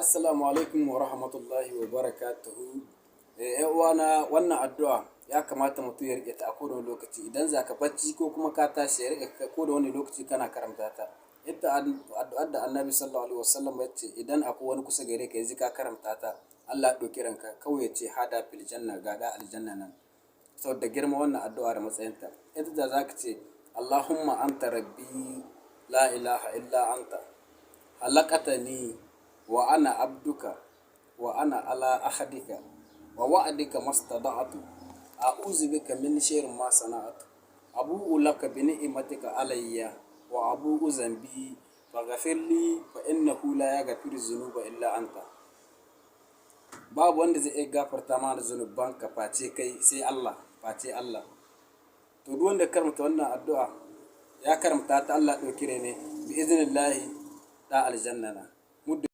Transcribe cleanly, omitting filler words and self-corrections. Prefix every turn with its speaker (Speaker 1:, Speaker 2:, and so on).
Speaker 1: Assalamu alaikum wa rahmatullahi wa barakatuhu. Uwana wannan addu'a ya kamata mutum ya riƙe ta a kowane lokaci. Idan za ka bacci ko kuma ka tashi ya riƙe ko da wani lokaci kana karanta ta. Ita addu'ar da Annabi sallallahu alaihi wasallam ya ce idan akwai wani kusa gare ka yanzu ka karanta ta, Allah ya ɗauki ranka kawai ya ce hada fil janna ga aljanna nan. Saboda girma wannan addu'a da matsayinta. Ita da za ka ce Allahumma anta rabbi la ilaha illa anta halaqatani wa ana abduka wa ana ala ahadika wa wa'adika mastada'atu a'udzu bika min sharri ma sana'atu abu'u laka bi ni'matika alayya wa abu'u zambi faghfir li fa innahu la yaghfiru dhunuba illa anta. Babu wanda zai iya gafarta mana zunubanka face kai sai Allah, face Allah. To duk wanda karanta wannan addu'a ya karanta ta, Allah ɗauki ne bi iznillahi da aljanna na.